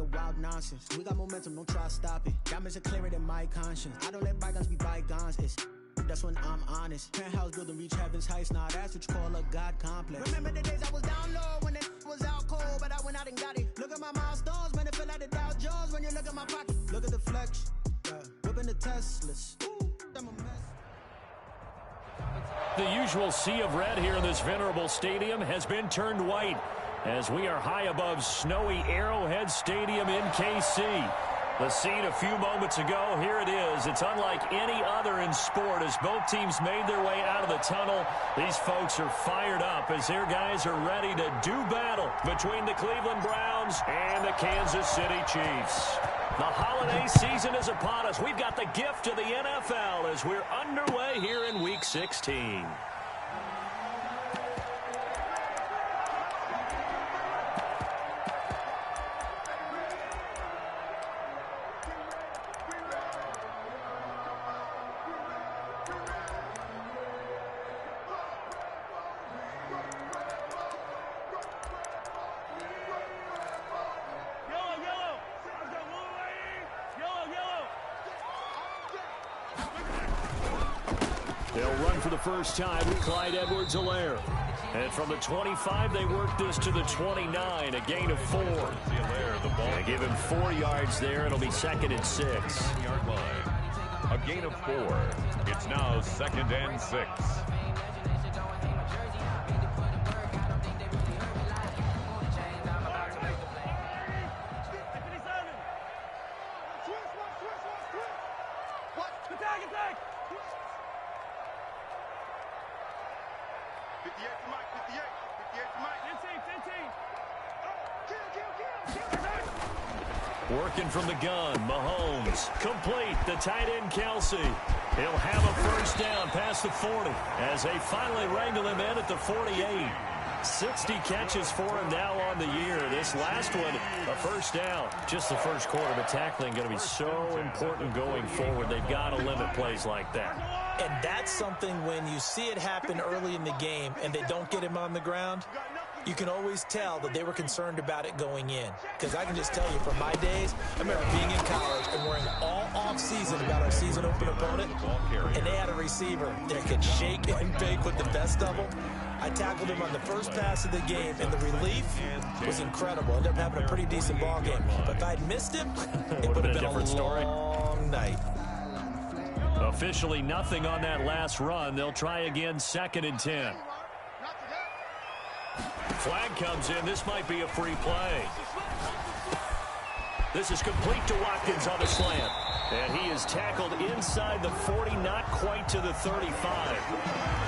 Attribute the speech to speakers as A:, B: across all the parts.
A: your wild nonsense. We got momentum, don't try to stop it. Diamonds are clearer than my conscience. I don't let bygones be bygones. That's when I'm honest. Penthouse building, reach heaven's heights. Nah, that's what you call a God complex. Remember the days I was down low when it was out cold, but I went out and got it. Look at my milestones, man, it feel like the Dow Jones when you look at my pocket. Look at the flex, whipping the Teslas. Ooh, I'm a mess.
B: The usual sea of red here in this venerable stadium has been turned white as we are high above snowy Arrowhead Stadium in KC. The scene a few moments ago, here it is. It's unlike any other in sport as both teams made their way out of the tunnel. These folks are fired up as their guys are ready to do battle between the Cleveland Browns and the Kansas City Chiefs. The holiday season is upon us. We've got the gift of the NFL as we're underway here in Week 16. They'll run for the first time with Clyde Edwards-Helaire. And from the 25, they work this to the 29, a gain of 4. They give him 4 yards there. It'll be 2nd and 6.
C: 9-yard line. A gain of 4. It's now 2nd and 6.
B: Working from the gun, Mahomes. Complete, the tight end, Kelsey. He'll have a first down past the 40 as they finally wrangle him in at the 48. 60 catches for him now on the year. This last one, a first down. Just the first quarter, but tackling going to be so important going forward. They've got to limit plays like that.
D: And that's something when you see it happen early in the game and they don't get him on the ground, you can always tell that they were concerned about it going in. Because I can just tell you from my days, I remember being in college and worrying all off-season about our season open opponent, and they had a receiver that could shake and bake with the best of them. I tackled him on the first pass of the game, and the relief was incredible. Ended up having a pretty decent ball game. But if I'd missed him, it would have been a long night.
B: Officially nothing on that last run. They'll try again, 2nd and 10. Flag comes in. This might be a free play. This is complete to Watkins on the slant. And he is tackled inside the 40, not quite to the 35.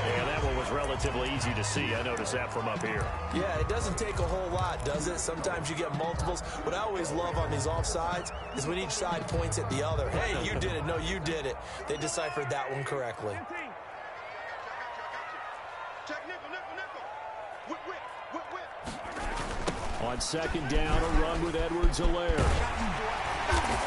B: And that one was relatively easy to see. I noticed that from up here.
D: Yeah, it doesn't take a whole lot, does it? Sometimes you get multiples. What I always love on these offsides is when each side points at the other. Hey, you did it. No, you did it. They deciphered that one correctly.
B: On 2nd down, a run with Edwards-Helaire.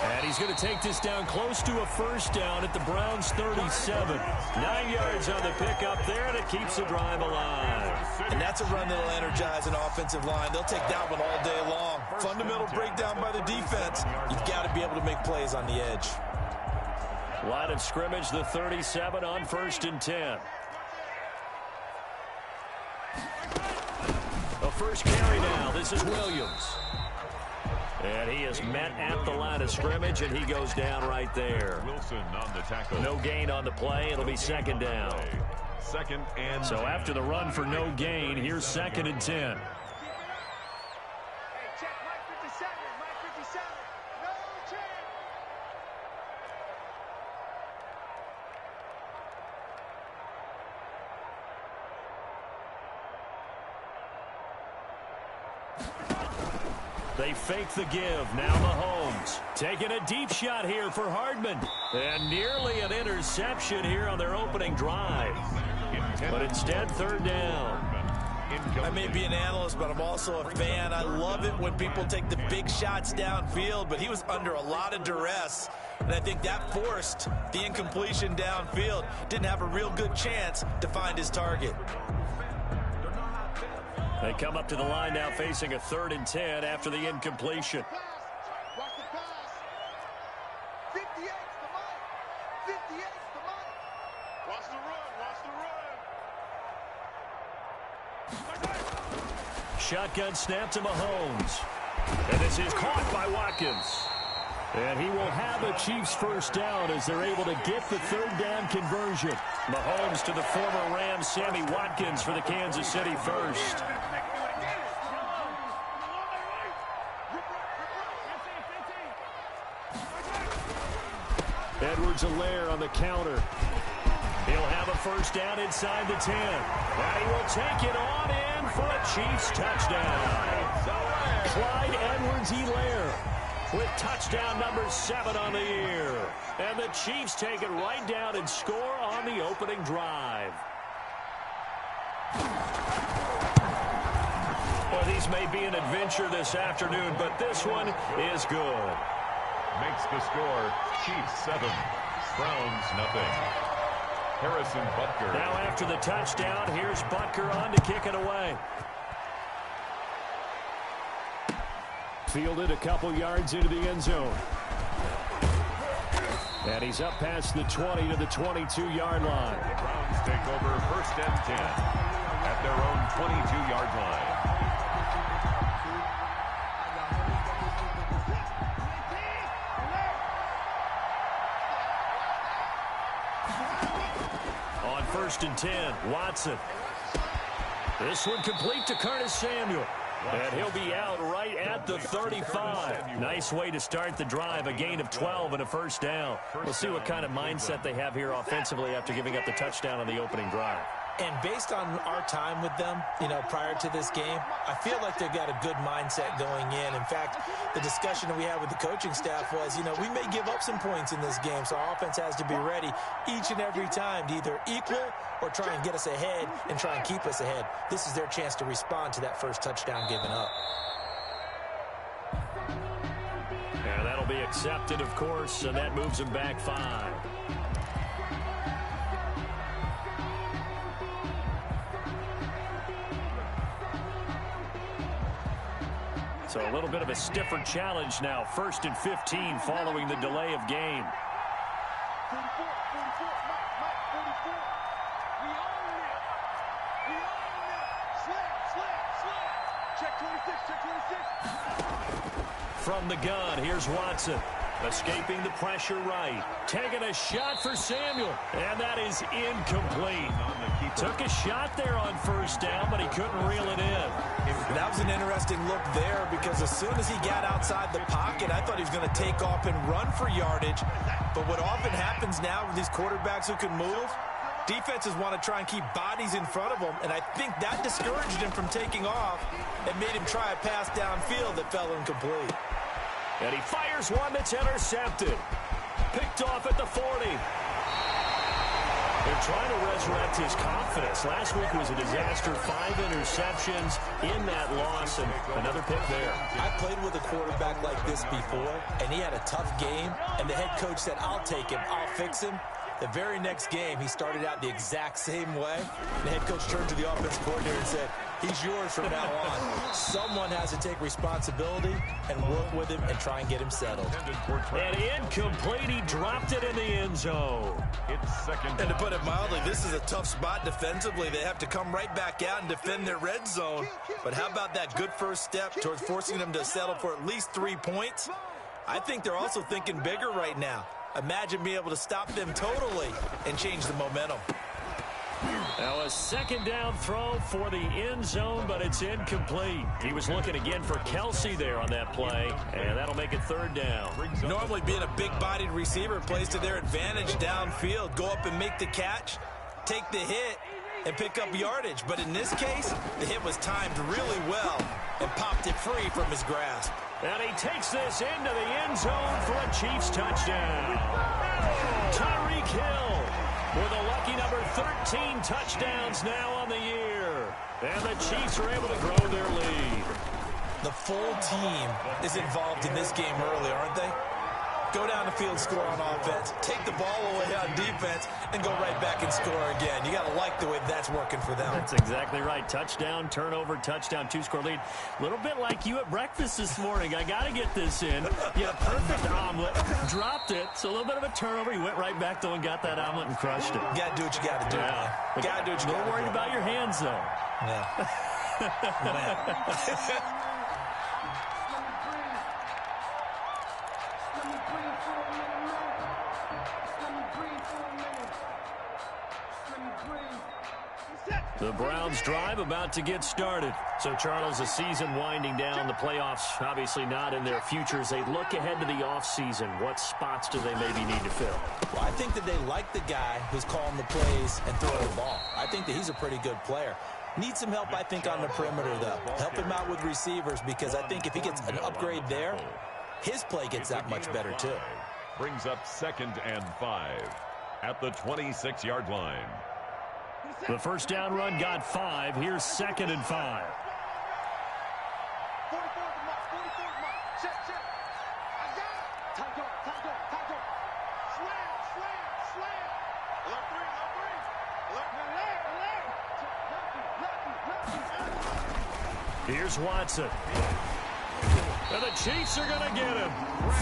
B: And he's going to take this down close to a first down at the Browns' 37. 9 yards on the pickup there, and it keeps the drive alive.
D: And that's a run that'll energize an offensive line. They'll take that one all day long. Fundamental breakdown by the defense. You've got to be able to make plays on the edge.
B: Line of scrimmage, the 37 on 1st and 10. A first carry now. This is Williams. And he is met at the line of scrimmage, and he goes down right there.
C: Wilson on the tackle.
B: No gain on the play. It'll be 2nd down.
C: 2nd and
B: So after the run for no gain, here's 2nd and 10. They fake the give. Now Mahomes taking a deep shot here for Hardman. And nearly an interception here on their opening drive. But instead, 3rd down.
D: I may be an analyst, but I'm also a fan. I love it when people take the big shots downfield, but he was under a lot of duress. And I think that forced the incompletion downfield. Didn't have a real good chance to find his target.
B: They come up to the line now facing a 3rd and 10 after the incompletion. Shotgun snap to Mahomes. And this is caught by Watkins. And he will have a Chiefs first down as they're able to get the third down conversion. Mahomes to the former Rams, Sammy Watkins for the Kansas City first. Edwards-Helaire on the counter. He'll have a first down inside the 10. And he will take it on in for a Chiefs touchdown. Clyde Edwards-Helaire with touchdown number 7 on the year. And the Chiefs take it right down and score on the opening drive. Well, these may be an adventure this afternoon, but this one is good.
C: Makes the score Chiefs 7, Browns nothing. Harrison Butker.
B: Now after the touchdown, here's Butker on to kick it away. Fielded a couple yards into the end zone. And he's up past the 20 to the 22-yard line.
C: The Browns take over first and 10 at their own 22-yard line.
B: On first and 10, Watson. This one complete to Curtis Samuel. And he'll be out right at the 35. Nice way to start the drive. A gain of 12 and a first down. We'll see what kind of mindset they have here offensively after giving up the touchdown on the opening drive.
D: And based on our time with them, prior to this game, I feel like they've got a good mindset going in. In fact, the discussion that we had with the coaching staff was, we may give up some points in this game, so our offense has to be ready each and every time to either equal or try and get us ahead and try and keep us ahead. This is their chance to respond to that first touchdown given up.
B: And that'll be accepted, of course, and that moves them back 5. So a little bit of a stiffer challenge now. First and 15 following the delay of game.
E: 44, Mike, 44. We own it. We own it. Slant. Check 26, check 26.
B: From the gun, here's Watson. Escaping the pressure right. Taking a shot for Samuel. And that is incomplete. Took a shot there on first down, but he couldn't reel it in.
D: That was an interesting look there because as soon as he got outside the pocket, I thought he was going to take off and run for yardage. But what often happens now with these quarterbacks who can move, defenses want to try and keep bodies in front of them, and I think that discouraged him from taking off and made him try a pass downfield that fell incomplete.
B: And he fires one that's intercepted. Picked off at the 40. They're trying to resurrect his confidence. Last week was a disaster. 5 interceptions in that loss, and another pick there.
D: I played with a quarterback like this before, and he had a tough game, and the head coach said, I'll take him, I'll fix him. The very next game, he started out the exact same way. The head coach turned to the offensive coordinator and said, he's yours from now on. Someone has to take responsibility and work with him and try and get him settled.
B: And incomplete. He dropped it in the end zone.
C: It's second.
D: And to put it mildly, this is a tough spot defensively. They have to come right back out and defend their red zone. But how about that good first step towards forcing them to settle for at least 3 points? I think they're also thinking bigger right now. Imagine being able to stop them totally and change the momentum.
B: Now a second down throw for the end zone, but it's incomplete. He was looking again for Kelsey there on that play, and that'll make it third down.
D: Normally being a big-bodied receiver plays to their advantage downfield. Go up and make the catch, take the hit, and pick up yardage. But in this case, the hit was timed really well and popped it free from his grasp.
B: And he takes this into the end zone for a Chiefs touchdown. Tyreek Hill with a lucky number 13 touchdowns now on the year. And the Chiefs are able to grow their lead.
D: The full team is involved in this game early, aren't they? go down the field, score on offense, take the ball away on defense, and go right back and score again. You got to like the way that's working for them.
B: That's exactly right. Touchdown, turnover, touchdown, two-score lead. A little bit like you at breakfast this morning. I got to get this in. You had a perfect omelet, dropped it, so a little bit of a turnover. You went right back, though, and got that omelet and crushed it.
D: You got to do what you got to do, man. You got to do what you got to do.
B: Don't worry about your hands, though.
D: Yeah.
B: The Browns drive about to get started. So, Charles, the season winding down, the playoffs obviously not in their futures. They look ahead to the offseason. What spots do they maybe need to fill?
D: Well, I think that they like the guy who's calling the plays and throwing the ball. I think that he's a pretty good player. Needs some help, I think, on the perimeter, though. Help him out with receivers, because I think if he gets an upgrade there, his play gets that much better, too.
C: Brings up 2nd and 5 at the 26-yard line.
B: The first down run got 5. Here's 2nd and 5.
E: 44 mark. Check. I got it. Tight go. Slam. Alert 3.
B: Here's Watson. And the Chiefs are going to get him.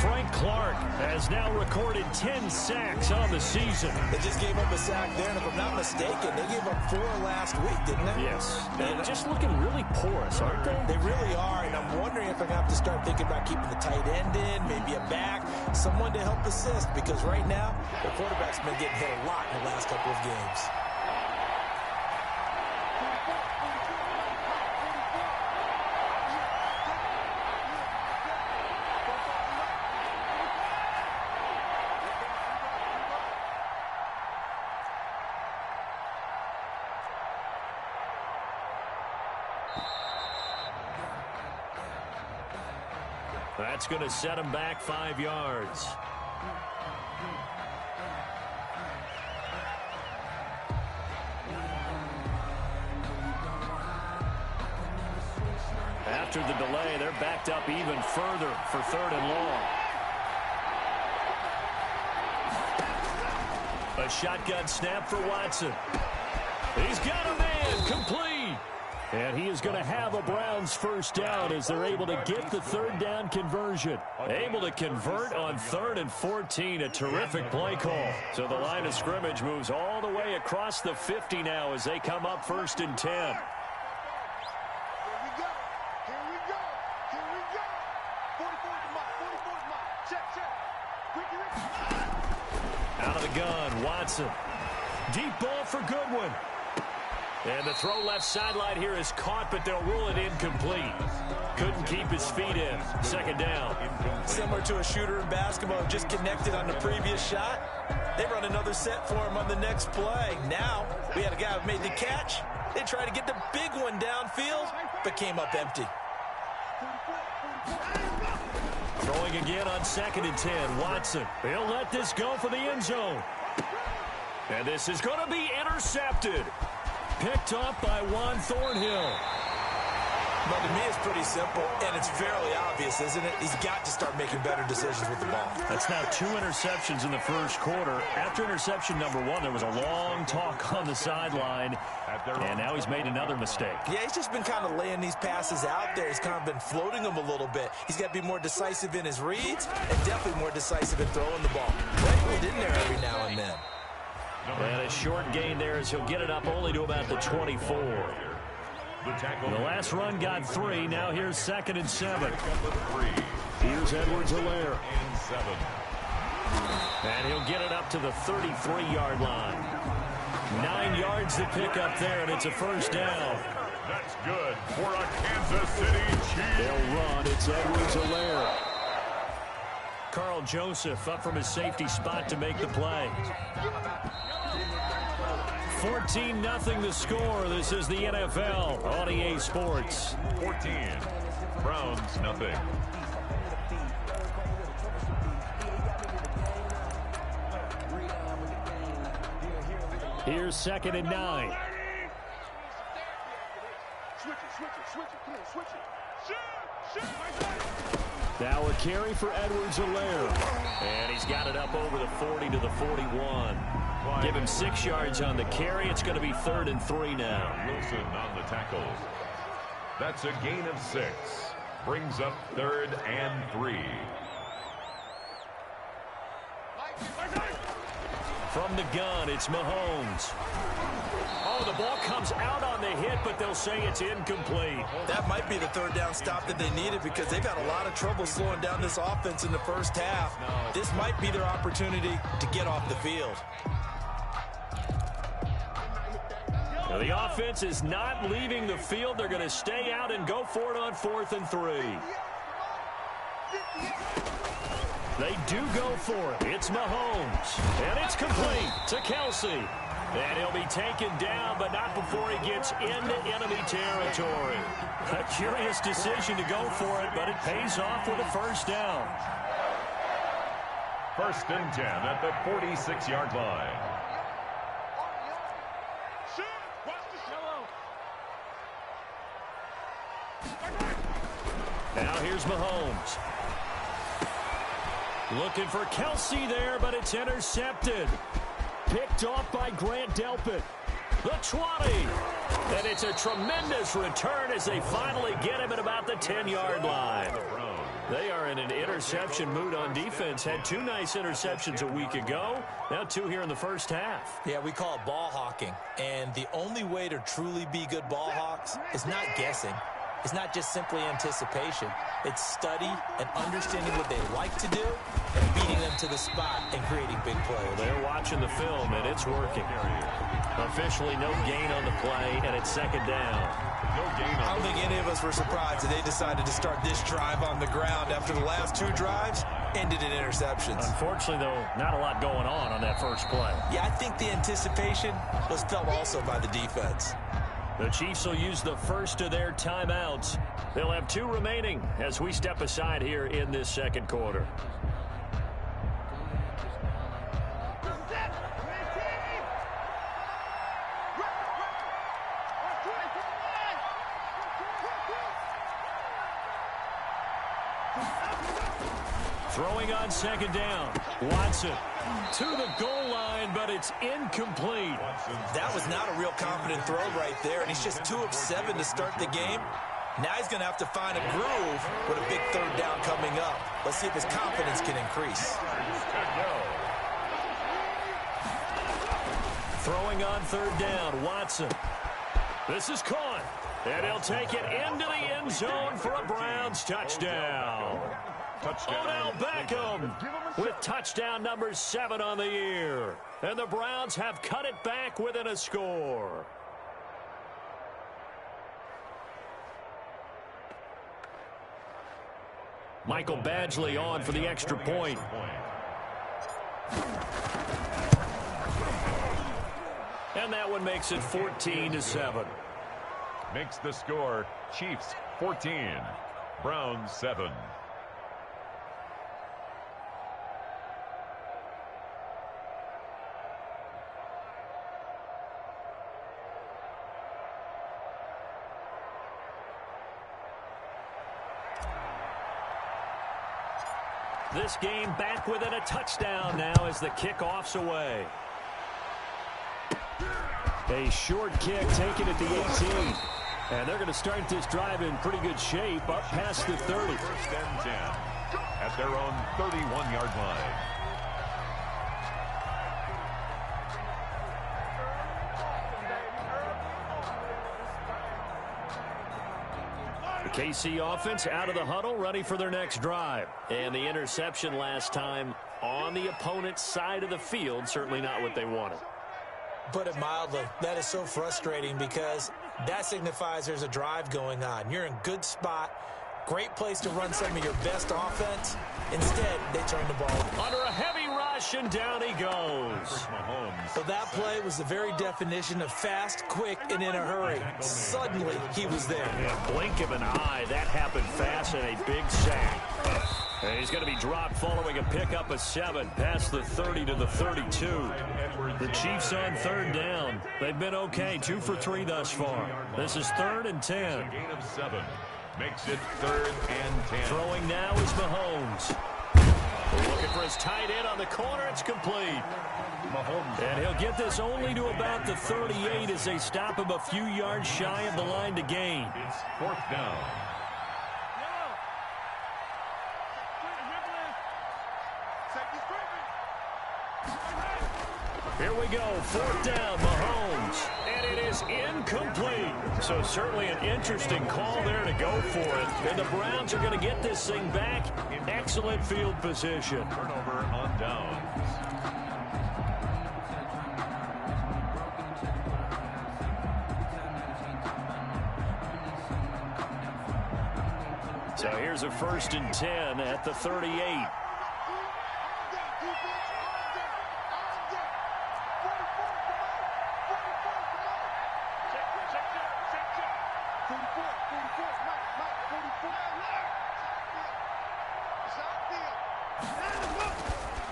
B: Frank Clark has now recorded 10 sacks on the season.
D: They just gave up a sack there, and if I'm not mistaken, they gave up 4 last week, didn't they?
B: Yes. And just looking really porous, aren't they?
D: They really are, and I'm wondering if they're going to have to start thinking about keeping the tight end in, maybe a back, someone to help assist, because right now, their quarterback's been getting hit a lot in the last couple of games.
B: That's going to set him back 5 yards. After the delay, they're backed up even further for 3rd and long. A shotgun snap for Watson. He's got a man, complete. And he is going to have a Browns first down as they're able to get the 3rd down conversion. Able to convert on 3rd and 14. A terrific play call. So the line of scrimmage moves all the way across the 50 now as they come up 1st and 10.
E: Here we go. 44 mark. Check.
B: Out of the gun, Watson. Deep ball for Goodwin. And the throw left sideline here is caught, but they'll rule it incomplete. Couldn't keep his feet in. 2nd down.
D: Similar to a shooter in basketball, just connected on the previous shot. They run another set for him on the next play. Now, we had a guy who made the catch. They tried to get the big one downfield, but came up empty.
B: Throwing again on 2nd and 10. Watson. He'll let this go for the end zone. And this is going to be intercepted. Picked up by Juan Thornhill.
D: But to me, it's pretty simple, and it's fairly obvious, isn't it? He's got to start making better decisions with the ball.
B: That's now 2 interceptions in the first quarter. After interception number 1, there was a long talk on the sideline, and now he's made another mistake. Yeah, he's just been kind of laying these passes out there. He's kind of been floating them a little bit. He's got to be more decisive in his reads and definitely more decisive in throwing the ball. Right in there every now and then. And a short gain there as he'll get it up only to about the 24. The last run got 3. Now here's 2nd and 7. Here's Edwards-Helaire. And he'll get it up to the 33-yard line. 9 yards to pick up there, and it's a first down.
C: That's good for a Kansas City Chiefs.
B: They'll run. It's Edwards-Helaire. Carl Joseph up from his safety spot to make the play. 14-0 the score. This is the NFL on EA Sports.
C: 14. Browns, nothing.
B: Here's 2nd and 9.
E: Switch it. Come on, switch it.
B: Now a carry for Edwards-Helaire. And he's got it up over the 40 to the 41. Give him 6 yards on the carry. It's going to be 3rd and 3 now.
C: Wilson on the tackle. That's a gain of 6. Brings up 3rd and 3.
B: From the gun, it's Mahomes. Oh, the ball comes out on the hit, but they'll say it's incomplete.
D: That might be the 3rd down stop that they needed because they've had a lot of trouble slowing down this offense in the first half. This might be their opportunity to get off the field.
B: Now, the offense is not leaving the field. They're going to stay out and go for it on 4th and 3. They do go for it. It's Mahomes. And it's complete to Kelsey. And he'll be taken down, but not before he gets into enemy territory. A curious decision to go for it, but it pays off with a 1st down.
C: 1st and 10 at the 46-yard line.
B: Now here's Mahomes. Looking for Kelsey there, but it's intercepted. Picked off by Grant Delpit. The 20. And it's a tremendous return as they finally get him at about the 10-yard line. They are in an interception mood on defense. Had 2 nice interceptions a week ago. Now 2 here in the first half.
D: Yeah, we call it ball hawking. And the only way to truly be good ball hawks is not guessing. It's not just simply anticipation. It's study and understanding what they like to do and beating them to the spot and creating big plays.
B: They're watching the film, and it's working. Officially no gain on the play, and it's 2nd down.
C: No gain on
D: I don't think any of us were surprised that they decided to start this drive on the ground after the last 2 drives ended in interceptions.
B: Unfortunately, though, not a lot going on that first play.
D: Yeah, I think the anticipation was felt also by the defense.
B: The Chiefs will use the first of their timeouts. They'll have 2 remaining as we step aside here in this 2nd quarter. Throwing on 2nd down. Watson to the goal line, but it's incomplete.
D: That was not a real confident throw right there, and he's just 2 of 7 to start the game. Now he's going to have to find a groove with a big 3rd down coming up. Let's see if his confidence can increase.
B: Throwing on 3rd down, Watson. This is caught, and he'll take it into the end zone for a Browns touchdown. Odell Beckham with touchdown number 7 on the year. And the Browns have cut it back within a score. Michael Badgley on for the extra point. And that one makes it 14-7.
C: Makes the score Chiefs 14, Browns 7.
B: This game back within a touchdown now as the kickoff's away. A short kick taken at the 18. And they're going to start this drive in pretty good shape up past the 30.
C: 1st and 10 at their own 31-yard line.
B: The KC offense out of the huddle, ready for their next drive. And the interception last time on the opponent's side of the field, certainly not what they wanted.
D: Put it mildly, that is so frustrating because that signifies there's a drive going on. You're in good spot, great place to run some of your best offense. Instead, they turn the ball over.
B: Under a heavy rush, and down he goes.
D: So that play was the very definition of fast, quick, and in a hurry. Suddenly, he was there.
B: Yeah, blink of an eye, that happened fast, and a big sack. And he's going to be dropped following a pickup of 7 past the 30 to the 32. The Chiefs on 3rd down. They've been okay, 2 for 3 thus far. This is 3rd and 10.
C: Gain of 7. Makes it 3rd and 10.
B: Throwing now is Mahomes. Looking for his tight end on the corner. It's complete.
C: Mahomes.
B: And he'll get this only to about the 38 as they stop him a few yards shy of the line to gain.
C: It's 4th down.
B: Here we go, 4th down, Mahomes. And it is incomplete. So certainly an interesting call there to go for it. And the Browns are going to get this thing back. Excellent field position.
C: Turnover on downs.
B: So here's a 1st and 10 at the 38.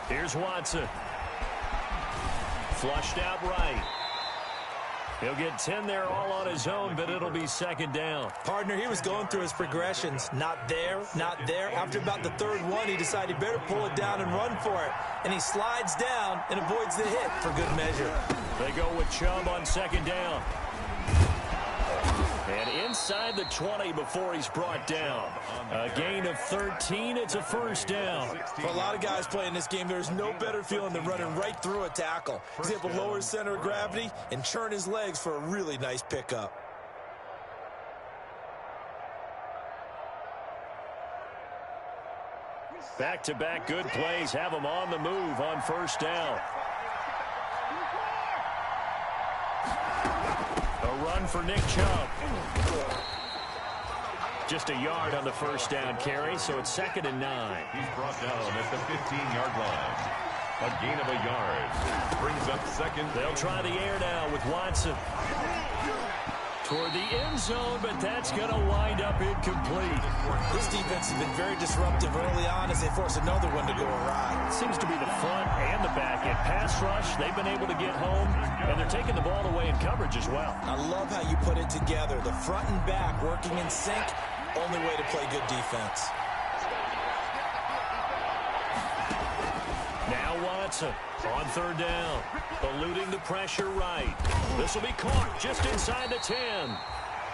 B: Here's Watson. Flushed out right. He'll get 10 there all on his own, but it'll be 2nd down.
D: Partner, he was going through his progressions. Not there, not there. After about the 3rd one, he decided he better pull it down and run for it. And he slides down and avoids the hit for good measure.
B: They go with Chubb on 2nd down. And inside the 20 before he's brought down. A gain of 13. It's a 1st down.
D: For a lot of guys playing this game, there's no better feeling than running right through a tackle. He's able to lower his center of gravity and churn his legs for a really nice pickup.
B: Back-to-back good plays have him on the move on 1st down. A run for Nick Chubb. Just a yard on the 1st down carry, so it's 2nd and 9.
C: He's brought down at the 15-yard line. A gain of a yard. Brings up 2nd.
B: They'll try the air now with Watson. Toward the end zone, but that's going to wind up incomplete.
D: This defense has been very disruptive early on as they force another one to go awry.
B: Seems to be the front and the back end. Pass rush, they've been able to get home, and they're taking the ball away in coverage as well.
D: I love how you put it together. The front and back working in sync, only way to play good defense.
B: Now Watson on 3rd down, eluding the pressure right. This will be caught just inside the 10.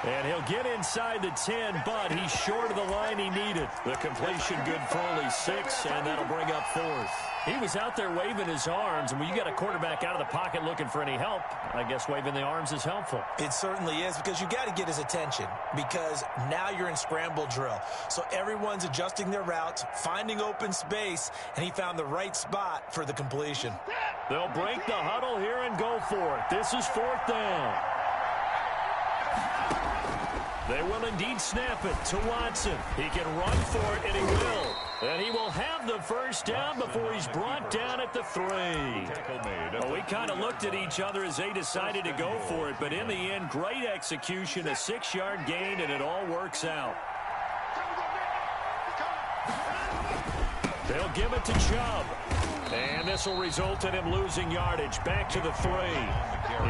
B: And he'll get inside the 10, but he's short of the line he needed. The completion good for only 6, and that'll bring up 4th. He was out there waving his arms, and when you got a quarterback out of the pocket looking for any help, I guess waving the arms is helpful.
D: It certainly is, because you got to get his attention, because now you're in scramble drill. So everyone's adjusting their routes, finding open space, and he found the right spot for the completion.
B: They'll break the huddle here and go for it. This is 4th down. They will indeed snap it to Watson. He can run for it, and he will. And he will have the 1st down before he's brought down at the 3. Well, we kind of looked at each other as they decided to go for it, but in the end, great execution, a 6-yard gain, and it all works out. They'll give it to Chubb. And this will result in him losing yardage back to the 3.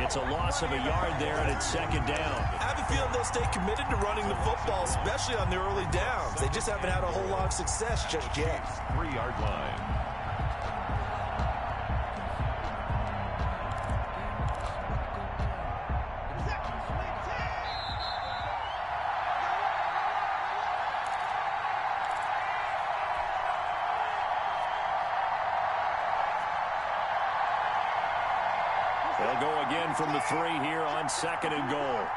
B: It's a loss of a yard there, and it's 2nd down.
D: I have a feeling they'll stay committed to running the football, especially on the early downs. They just haven't had a whole lot of success just yet.
C: 3-yard line.
B: They'll go again from the 3 here on 2nd and goal.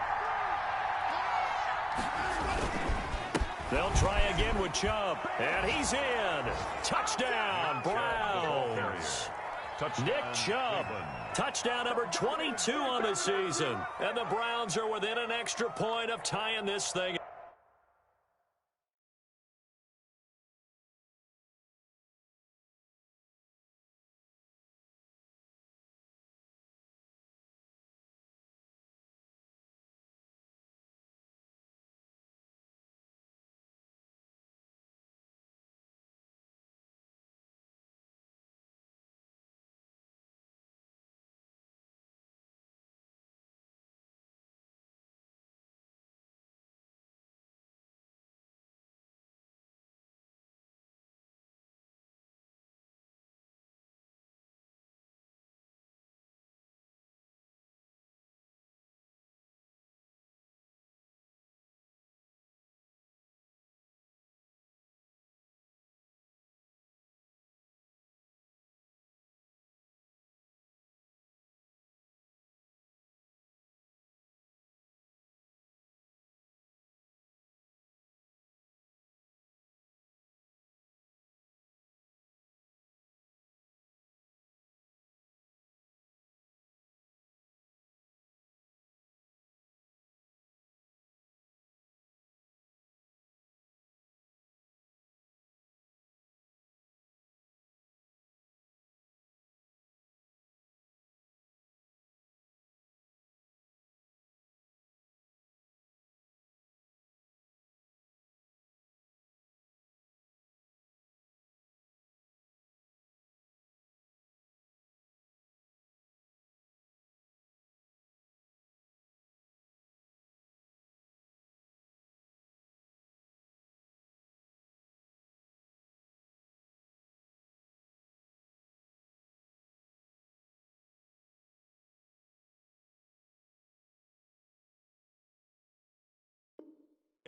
B: They'll try again with Chubb, and he's in. Touchdown, Browns. Nick Chubb, touchdown number 22 on the season. And the Browns are within an extra point of tying this thing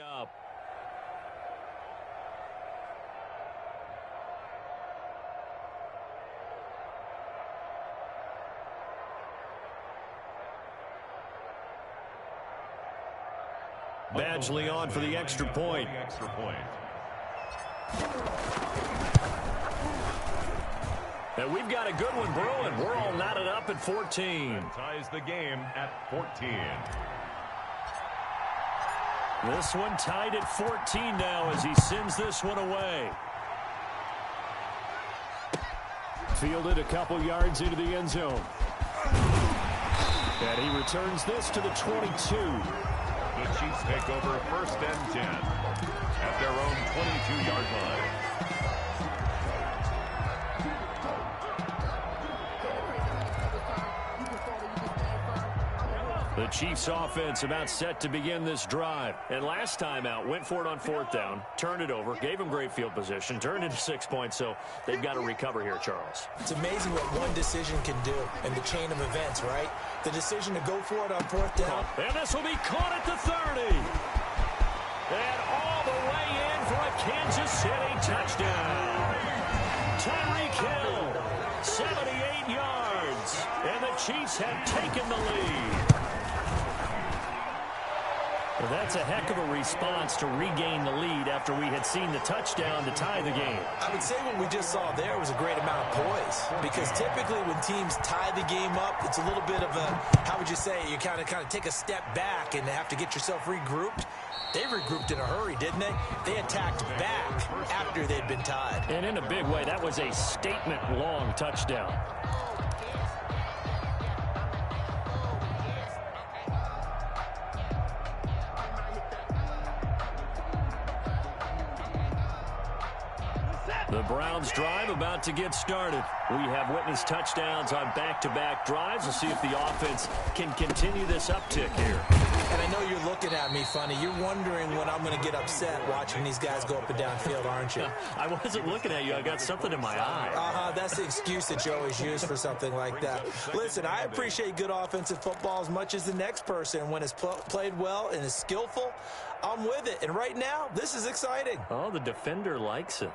B: Up. Badgley on for the extra point. And we've got a good one brewing. We're all knotted up at 14.
C: And ties the game at 14.
B: This one tied at 14 now as he sends this one away. Fielded a couple yards into the end zone. And he returns this to the 22.
C: The Chiefs take over 1st and 10 at their own 22-yard line.
B: The Chiefs offense about set to begin this drive. And last time out, went for it on 4th down, turned it over, gave them great field position, turned into 6 points, so they've got to recover here, Charles.
D: It's amazing what one decision can do in the chain of events, right? The decision to go for it on 4th down.
B: And this will be caught at the 30. And all the way in for a Kansas City touchdown. Tyreek Hill, 78 yards. And the Chiefs have taken the lead. Well, that's a heck of a response to regain the lead after we had seen the touchdown to tie the game.
D: I would say what we just saw there was a great amount of poise, because typically when teams tie the game up, it's a little bit of a, how would you say, you kind of take a step back and have to get yourself regrouped. They regrouped in a hurry, didn't they? They attacked back after they'd been tied.
B: And in a big way, that was a statement-long touchdown. The Browns drive about to get started. We have witnessed touchdowns on back-to-back drives. We'll see if the offense can continue this uptick here.
D: And I know you're looking at me funny. You're wondering when I'm going to get upset watching these guys go up and down field, aren't you?
B: I wasn't looking at you. I got something in my eye.
D: That's the excuse that you always use for something like that. Listen, I appreciate good offensive football as much as the next person. When it's played well and is skillful, I'm with it. And right now, this is exciting.
B: Oh, the defender likes it.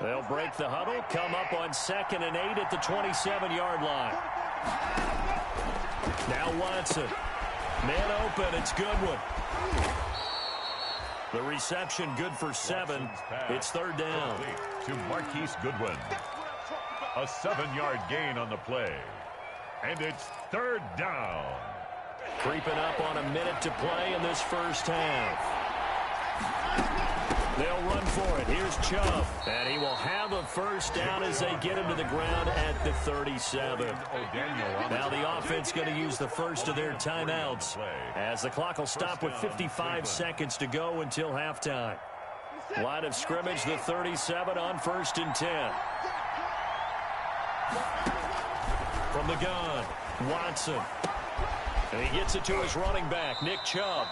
B: They'll break the huddle, come up on 2nd and 8 at the 27-yard line. Now Watson. Man open, it's Goodwin. The reception good for 7. It's 3rd down.
C: To Marquise Goodwin. A 7-yard gain on the play. And it's 3rd down.
B: Creeping up on a minute to play in this first half. They'll run for it. Here's Chubb. And he will have a first down as they get him to the ground at the 37. Now the offense going to use the first of their timeouts as the clock will stop with 55 seconds to go until halftime. Line of scrimmage, the 37 on 1st and 10. From the gun, Watson. And he gets it to his running back, Nick Chubb.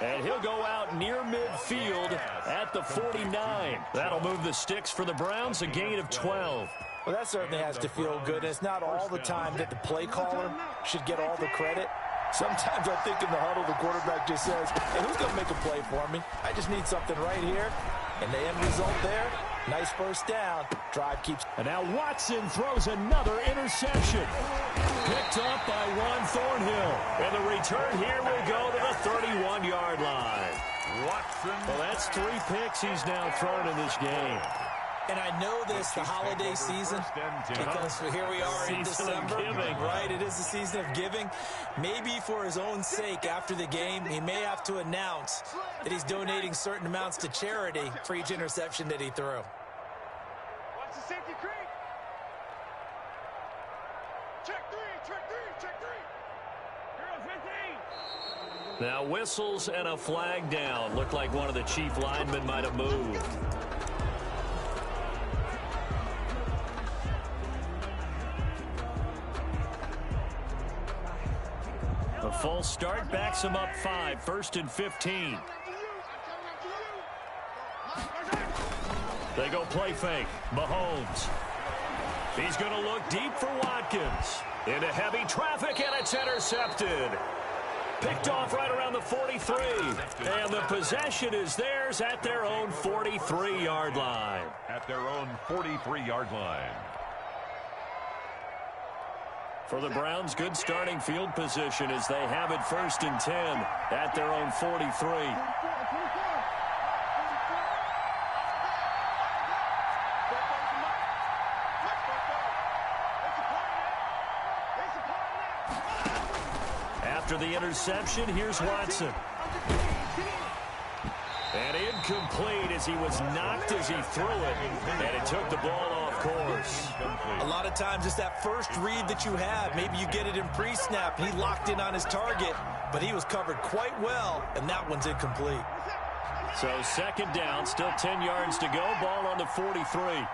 B: And he'll go out near midfield at the 49. That'll move the sticks for the Browns, a gain of 12.
D: Well, that certainly has to feel good. It's not all the time that the play caller should get all the credit. Sometimes I think in the huddle, the quarterback just says, hey, who's going to make a play for me? I just need something right here. And the end result there, nice first down. Drive keeps.
B: And now Watson throws another interception. Picked up by Juan Thornhill. And the return here will go to the 31-yard line.
C: Watson.
B: Well, that's 3 picks he's now thrown in this game.
D: And I know this, the holiday season, because here we are in December, right? It is the season of giving. Maybe for his own sake, after the game, he may have to announce that he's donating certain amounts to charity for each interception that he threw.
E: Watch the safety creep. Check three. Hero 15.
B: Now whistles and a flag down. Looked like one of the Chief linemen might have moved. A false start backs him up 5. 1st and 15. They go play fake. Mahomes. He's going to look deep for Watkins. Into heavy traffic, and it's intercepted. Picked off right around the 43. And the possession is theirs at their own 43-yard line.
C: At their own 43-yard line.
B: For the Browns, good starting field position as they have it 1st and 10 at their own 43. After the interception, here's Watson. And incomplete as he was knocked as he threw it. And it took the ball off course.
D: A lot of times it's that first read that you have. Maybe you get it in pre-snap, and he locked in on his target, but he was covered quite well, and that one's incomplete.
B: So 2nd down, still 10 yards to go. Ball on the 43.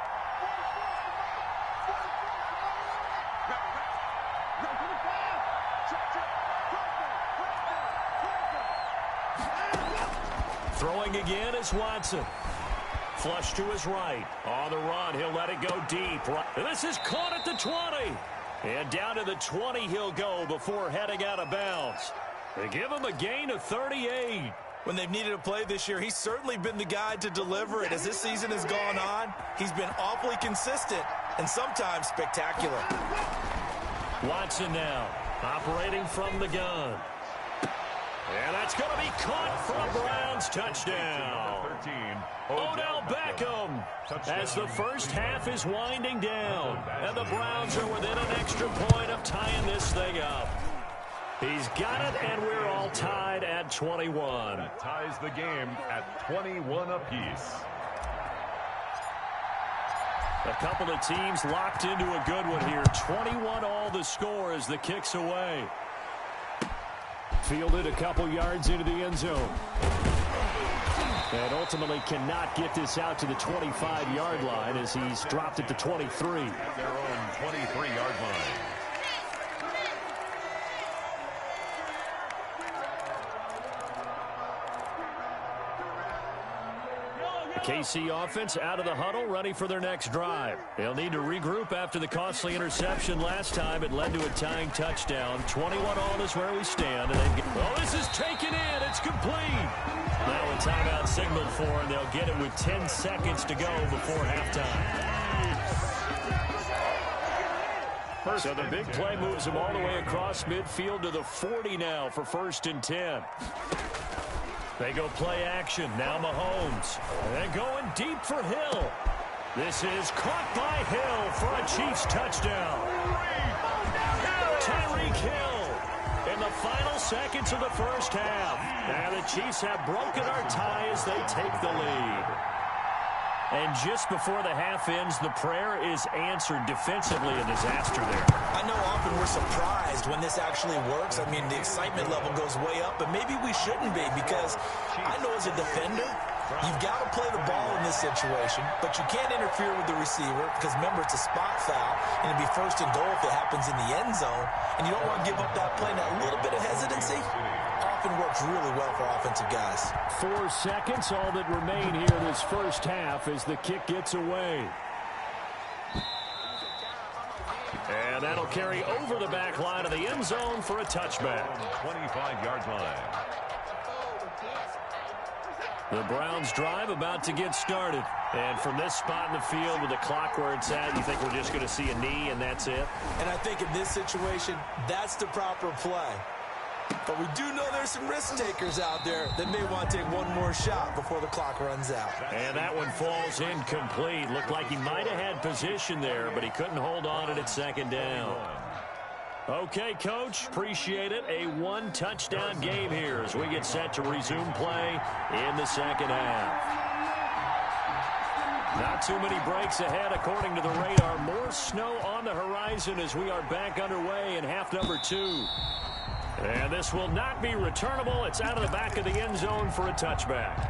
B: Throwing again is Watson. Flush to his right. On the run, he'll let it go deep. This is caught at the 20. And down to the 20 he'll go before heading out of bounds. They give him a gain of 38.
D: When they've needed a play this year, he's certainly been the guy to deliver it. As this season has gone on, he's been awfully consistent and sometimes spectacular.
B: Watson now, operating from the gun. And that's going to be caught for a Browns touchdown.
C: 13,
B: Odell Beckham, as the first half is winding down. And the Browns are within an extra point of tying this thing up. He's got it, and we're all tied at 21.
C: That ties the game at 21 apiece.
B: A couple of teams locked into a good one here. 21 all the score as the kick's away. Fielded a couple yards into the end zone. And ultimately cannot get this out to the 25-yard line as he's dropped at the 23.
C: At their own 23-yard line.
B: KC offense out of the huddle, ready for their next drive. They'll need to regroup after the costly interception last time. It led to a tying touchdown. 21 all is where we stand. And this is taken in. It's complete. Now a timeout signaled for, and they'll get it with 10 seconds to go before halftime. So the big play moves them all the way across midfield to the 40 now for 1st and 10. They go play action. Now Mahomes. And going deep for Hill. This is caught by Hill for a Chiefs touchdown. Tyreek Hill in the final seconds of the first half. And the Chiefs have broken our tie as they take the lead. And just before the half ends, the prayer is answered. Defensively, a disaster there.
D: I know often we're surprised when this actually works. I mean, the excitement level goes way up, but maybe we shouldn't be, because I know as a defender, you've got to play the ball in this situation, but you can't interfere with the receiver because, remember, it's a spot foul, and it'd be 1st and goal if it happens in the end zone, and you don't want to give up that play. Now, a little bit of hesitancy often works really well for offensive guys.
B: 4 seconds, all that remain here this first half as the kick gets away. And that'll carry over the back line of the end zone for a touchback.
C: 25-yard line.
B: The Browns drive about to get started. And from this spot in the field with the clock where it's at, you think we're just going to see a knee and that's it?
D: And I think in this situation, that's the proper play. But we do know there's some risk takers out there that may want to take one more shot before the clock runs out.
B: And that one falls incomplete. Looked like he might have had position there, but he couldn't hold on at 2nd down. Okay, Coach, appreciate it. A 1-touchdown game here as we get set to resume play in the second half. Not too many breaks ahead according to the radar. More snow on the horizon as we are back underway in half number 2. And this will not be returnable. It's out of the back of the end zone for a touchback.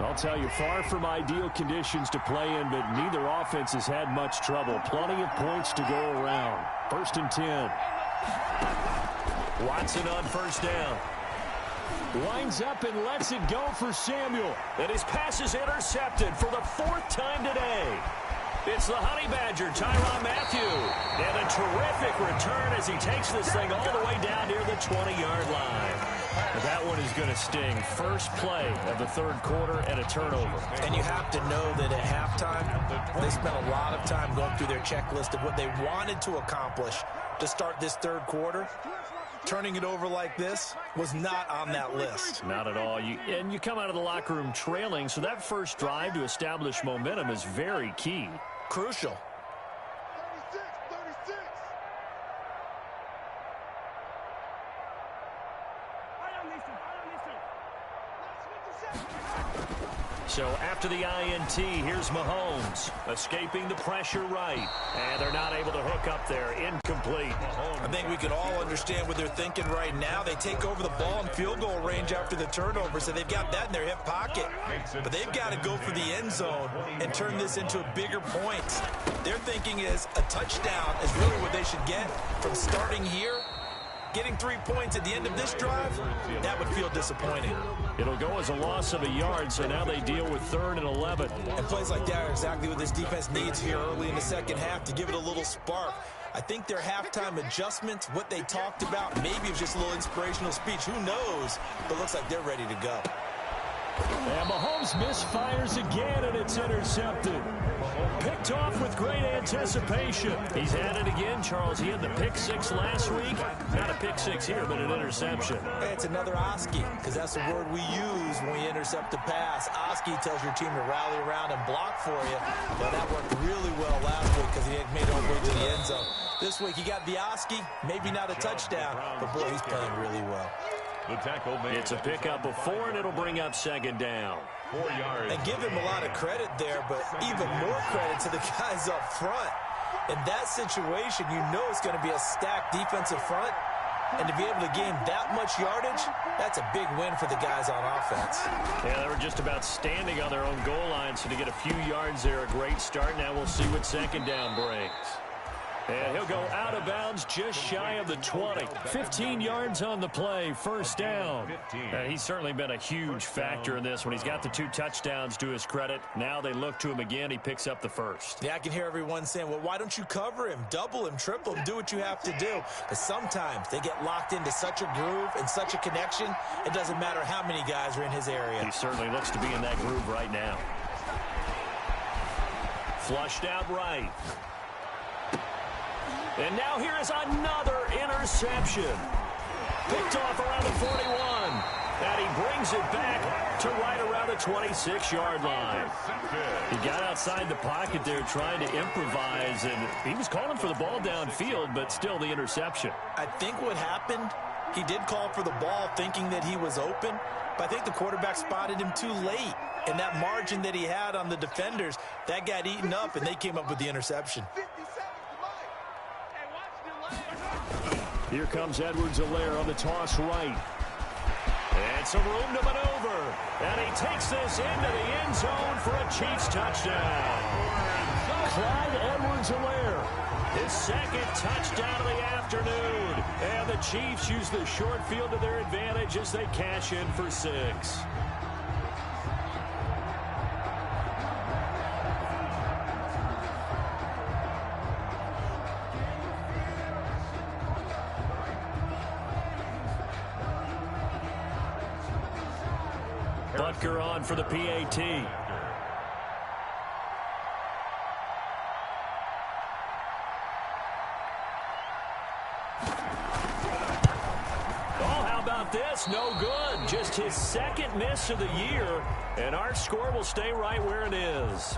B: I'll tell you, far from ideal conditions to play in, but neither offense has had much trouble. Plenty of points to go around. 1st and 10. Watson on 1st down. Winds up and lets it go for Samuel. And his pass is intercepted for the 4th time today. It's the Honey Badger, Tyrann Mathieu. And a terrific return as he takes this thing all the way down near the 20-yard line. But that one is going to sting. First play of the third quarter and a turnover.
D: And you have to know that at halftime, they spent a lot of time going through their checklist of what they wanted to accomplish to start this third quarter. Turning it over like this was not on that list.
B: Not at all. And you come out of the locker room trailing, so that first drive to establish momentum is very key.
D: Crucial.
E: 36.
B: So after the INT, here's Mahomes escaping the pressure right. And they're not able to hook up there. Incomplete.
D: I think we can all understand what they're thinking right now. They take over the ball in field goal range after the turnover, so they've got that in their hip pocket. But they've got to go for the end zone and turn this into a bigger point. Their thinking is a touchdown is really what they should get from starting here. Getting 3 points at the end of this drive, that would feel disappointing.
B: It'll go as a loss of a yard, so now they deal with 3rd and 11.
D: And plays like that are exactly what this defense needs here early in the second half to give it a little spark. I think their halftime adjustments, what they talked about, maybe it was just a little inspirational speech. Who knows? But it looks like they're ready to go.
B: And Mahomes misfires again, and it's intercepted. Picked off with great anticipation. He's at it again, Charles. He had the pick 6 last week. Not a pick 6 here, but an interception.
D: It's another Oski, because that's the word we use when we intercept a pass. Oski tells your team to rally around and block for you. Well, that worked really well last week because he made it all the way to the end zone. This week, he got the Oski, maybe not a touchdown, but boy, he's playing really well.
C: The tackle made.
B: It's a pickup of 4, and it'll bring up 2nd down.
C: 4 yards.
D: And give him a lot of credit there, but even more credit to the guys up front. In that situation, you know it's going to be a stacked defensive front. And to be able to gain that much yardage, that's a big win for the guys on offense.
B: Yeah, they were just about standing on their own goal line, so to get a few yards there, a great start. Now we'll see what 2nd down brings. And he'll go out of bounds just shy of the 20. 15 yards on the play, 1st down. He's certainly been a huge factor in this when he's got the 2 touchdowns to his credit. Now they look to him again. He picks up the 1st.
D: Yeah, I can hear everyone saying, well, why don't you cover him, double him, triple him, do what you have to do. But sometimes they get locked into such a groove and such a connection, it doesn't matter how many guys are in his area.
B: He certainly looks to be in that groove right now. Flushed out right. And now here is another interception. Picked off around the 41. And he brings it back to right around the 26-yard line. He got outside the pocket there trying to improvise, and he was calling for the ball downfield, but still the interception.
D: I think what happened, he did call for the ball thinking that he was open, but I think the quarterback spotted him too late. And that margin that he had on the defenders, that got eaten up, and they came up with the interception.
B: Here comes Edwards-Helaire on the toss right. And some room to maneuver. And he takes this into the end zone for a Chiefs touchdown. Clyde Edwards-Helaire, his 2nd touchdown of the afternoon. And the Chiefs use the short field to their advantage as they cash in for 6. Butker on for the PAT. Oh, how about this? No good. Just his 2nd miss of the year, and our score will stay right where it is.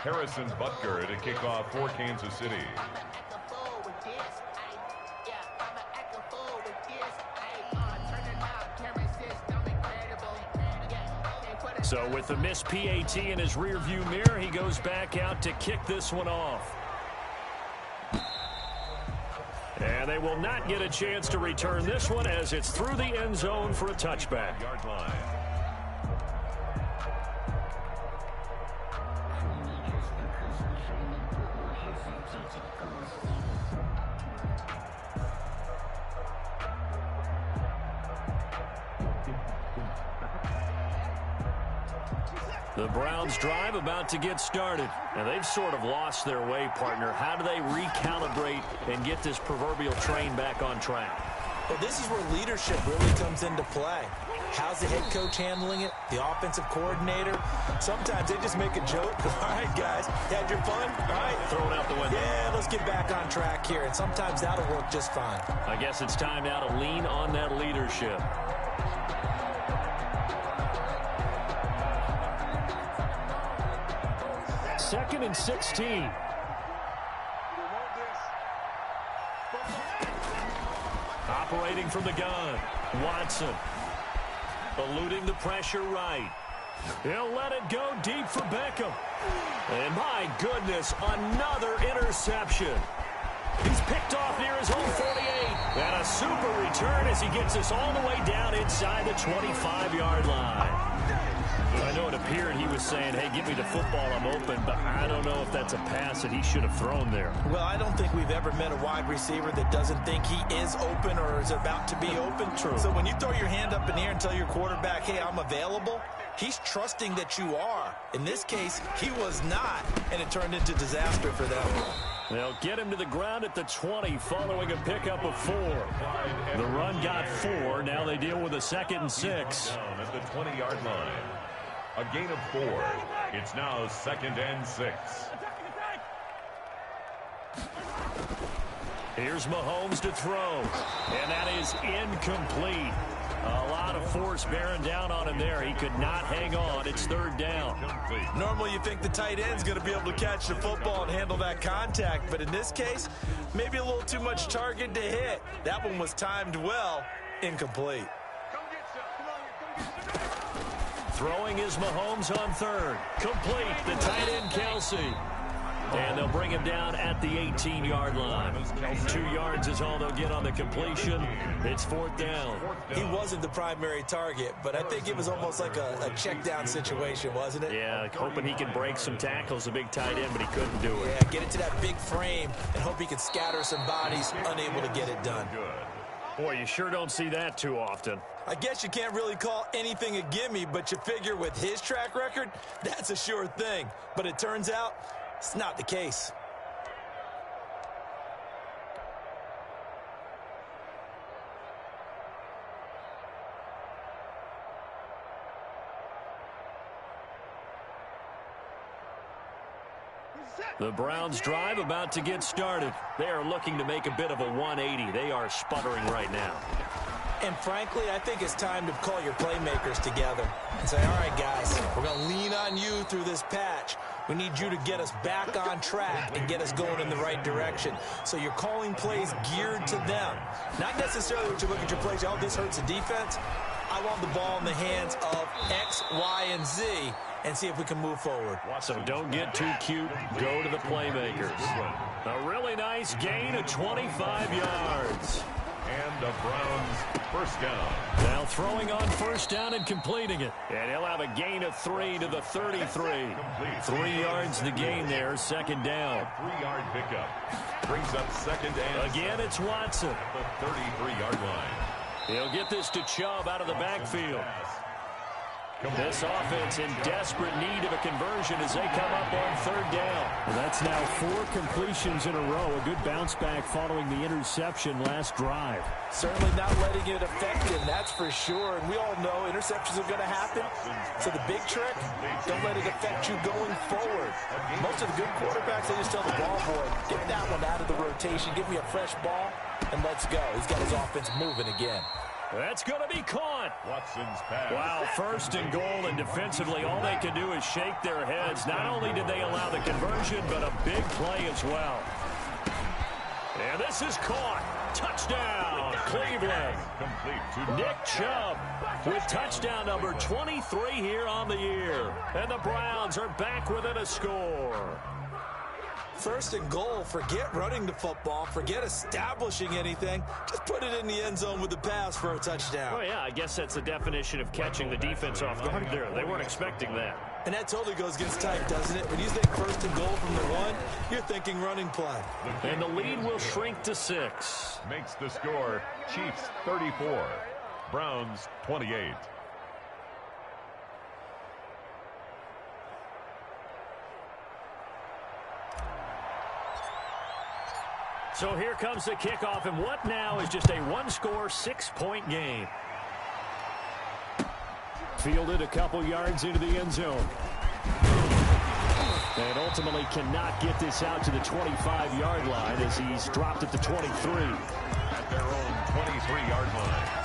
C: Harrison Butker to kick off for Kansas City.
B: So with the missed PAT in his rearview mirror, he goes back out to kick this one off. And they will not get a chance to return this one as it's through the end zone for a touchback.
C: Yard line.
B: The Browns drive about to get started. And they've sort of lost their way, partner. How do they recalibrate and get this proverbial train back on track?
D: Well, this is where leadership really comes into play. How's the head coach handling it? The offensive coordinator? Sometimes they just make a joke. All right, guys, had your fun? All right.
B: Throw it out the window.
D: Yeah, let's get back on track here. And sometimes that'll work just fine.
B: I guess it's time now to lean on that leadership. Second and 16. Operating from the gun, Watson. Eluding the pressure right. He'll let it go deep for Beckham. And my goodness, another interception. He's picked off near his own 48. And a super return as he gets us all the way down inside the 25-yard line. I know it appeared he was saying, hey, give me the football, I'm open, but I don't know if that's a pass that he should have thrown there.
D: Well, I don't think we've ever met a wide receiver that doesn't think he is open or is about to be open.
B: True.
D: So when you throw your hand up in the air and tell your quarterback, hey, I'm available, he's trusting that you are. In this case, he was not, and it turned into disaster for them.
B: They'll get him to the ground at the 20 following a pickup of 4. The run got 4. Now they deal with a 2nd and 6.
C: Down at the 20-yard line. A gain of 4. It's now 2nd and 6.
B: Here's Mahomes to throw. And that is incomplete. A lot of force bearing down on him there. He could not hang on. It's 3rd down.
D: Normally you think the tight end's going to be able to catch the football and handle that contact, but in this case, maybe a little too much target to hit. That one was timed well. Incomplete.
B: Throwing is Mahomes on 3rd. Complete. The tight end, Kelsey. And they'll bring him down at the 18-yard line. 2 yards is all they'll get on the completion. It's 4th down.
D: He wasn't the primary target, but I think it was almost like a check-down situation, wasn't it?
B: Yeah, hoping he can break some tackles, a big tight end, but he couldn't do it.
D: Yeah, get it to that big frame and hope he can scatter some bodies, unable to get it done.
B: Boy, you sure don't see that too often.
D: I guess you can't really call anything a gimme, but you figure with his track record, that's a sure thing. But it turns out, it's not the case.
B: The Browns drive about to get started. They are looking to make a bit of a 180. They are sputtering right now.
D: And frankly, I think it's time to call your playmakers together and say, all right, guys, we're going to lean on you through this patch. We need you to get us back on track and get us going in the right direction. So you're calling plays geared to them. Not necessarily what you look at your plays, oh, this hurts the defense. I want the ball in the hands of X, Y, and Z and see if we can move forward.
B: So don't get too cute. Go to the playmakers. A really nice gain of 25 yards.
C: And the Browns first down.
B: Now throwing on first down and completing it. And he'll have a gain of 3 to the 33. 3 yards the gain there, 2nd down.
C: 3-yard pickup. Brings up 2nd and
B: again, it's Watson.
C: the 33-yard line.
B: He'll get this to Chubb out of the backfield. This offense in desperate need of a conversion as they come up on 3rd down.
F: Well, that's now 4 completions in a row. A good bounce back following the interception last drive.
D: Certainly not letting it affect him, that's for sure. And we all know interceptions are going to happen. So the big trick, don't let it affect you going forward. Most of the good quarterbacks, they just tell the ball boy, get that one out of the rotation, give me a fresh ball, and let's go. He's got his offense moving again.
B: That's going to be caught.
C: Watson's pass.
B: Wow, 1st and goal, and defensively all they can do is shake their heads. Not only did they allow the conversion, but a big play as well. And this is caught. Touchdown, Cleveland.
C: Complete to
B: Nick Chubb with touchdown number 23 here on the year. And the Browns are back within a score.
D: 1st and goal, forget running the football, forget establishing anything. Just put it in the end zone with the pass for a touchdown.
B: Oh, yeah, I guess that's the definition of catching the defense off guard there. They weren't expecting that.
D: And that totally goes against type, doesn't it? When you think 1st and goal from the 1, you're thinking running play.
B: And the lead will shrink to 6.
C: makes the score Chiefs 34, Browns 28.
B: So here comes the kickoff, and what now is just a one-score, 6-point game.
F: Fielded a couple yards into the end zone. And ultimately cannot get this out to the 25-yard line as he's dropped at the 23.
C: At their own 23-yard line.